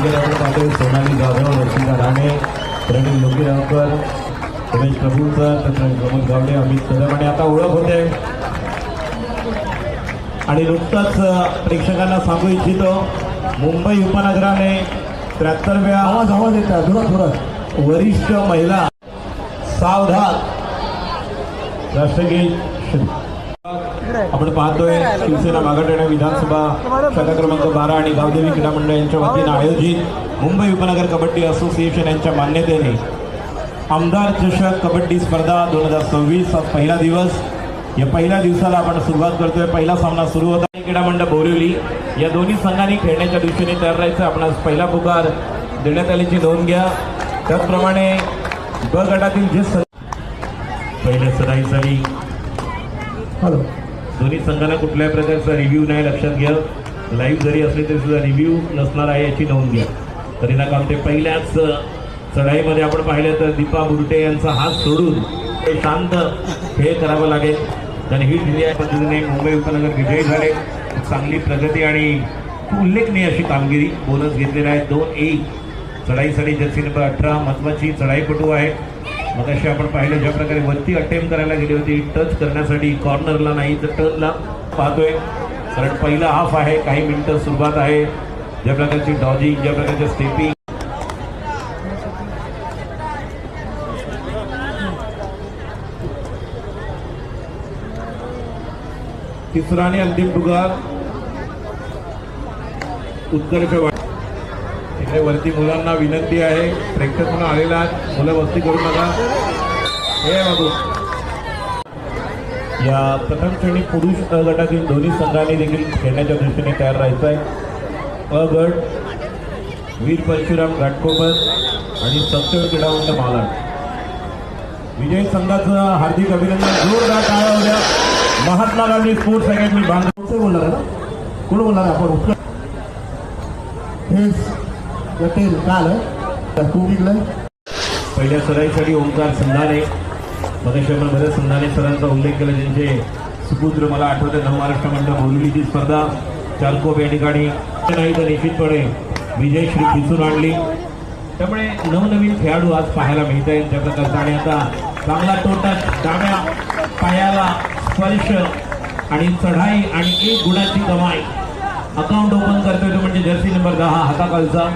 ठिकाणी आपण पाहतोय सोनाली जाधव, रश्मिका राणे, प्रणील लोकेगावकर, रमेश प्रभूकर, प्रमोद गावडे, अमित कदम आणि आता ओळख होते. आणि नुकताच प्रेक्षकांना सांगू इच्छितो, मुंबई उपनगराने 73व्या आवाज येतात थोडा वरिष्ठ महिला सावधान राष्ट्रगीत आपण पाहतोय. शिवसेना मागाटणे विधानसभा शाखा क्रमांक 12 आणि गावदेवी क्रीडा मंडळ यांच्या वतीनं आयोजित मुंबई उपनगर कबड्डी असोसिएशन यांच्या मान्यतेने आमदार चषक कबड्डी स्पर्धा 2026 हा पहिला दिवस. या पहिल्या दिवसाला आपण सुरुवात करतोय. पहिला सामना सुरू होता. क्रीडा मंडळ बोरिवली या दोन्ही संघांनी खेळण्याच्या दृष्टीने तयार राहायचं. आपण पहिला पुकार देण्यात आल्याची नोंद घ्या. त्याचप्रमाणे ब गटातील जे पहिल्या सराईसाठी दोन्ही संघांना कुठल्याही प्रकारचा रिव्ह्यू नाही, लक्षात घ्या. लाईव्ह जरी असले तरी सुद्धा रिव्ह्यू नसणार आहे याची नोंद घ्या. तरी ना काम ते पहिल्याच चढाईमध्ये आपण पाहिलं तर दीपा बुरटे यांचा हात सोडून ते शांत खेळ करावा लागेल. त्याने हिट दिली आहे. पद्धतीने मुंबई उपनगर विजयी झाले. चांगली प्रगती आणि उल्लेखनीय अशी कामगिरी. बोनस घेतलेला आहे 2-1. चढाईसाठी जर्सी नंबर 18 महत्वाची चढाईपटू आहे. मग अशी आपण पाहिलं ज्या प्रकारे वरती अटेम्प्ट करायला गेली होती टच करण्यासाठी, कॉर्नरला नाही तर टर्नला पाहतोय. कारण पहिला हाफ आहे, काही मिनिटं सुरुवात आहे. ज्या प्रकारची डॉजिंग, ज्या प्रकारच्या स्टेपिंग, तिसरा आणि अंतिम पुकार उत्कर्ष. इकडे वरती मुलांना विनंती आहे, प्रेक्षक म्हणून आलेला मुलं वस्ती करू नका. हे बाबू या प्रथम श्रेणी पुरुष अ गटातील दोन्ही संघांनी देखील खेळण्याच्या दृष्टीने तयार राहायचं आहे. अ गट वीर परशुराम घाटकोपर आणि सत्तर क्रीडा मंडळ मालाड. विजयी संघाचं हार्दिक अभिनंदन. जोरदार टाळ्या होत्या. महात्मा गांधी स्पोर्ट्स अकॅडमी बांधव बोलणार आहे ना, कोण बोलणार आहे आपण? हे काल पहिल्या सराईसाठी ओंकार संधाने, मगाशी आपण बऱ्याच संधाने सरांचा उल्लेख केला, ज्यांचे सुपुत्र मला आठवते नवमहाराष्ट्र मंडळ बोरिवलीची स्पर्धा चारकोप या ठिकाणी नाही तर निश्चितपणे विजयश्री दिसून आणली. त्यामुळे नवनवीन खेळाडू आज पाहायला मिळत आहेत त्या प्रकारचा. आणि आता चांगला तोटा डाव्या पायाला स्पर्श आणि चढाई आणि 1 गुणाची कमाई. अकाउंट ओपन करतोय तो म्हणजे जर्सी नंबर 10 हाताखालचा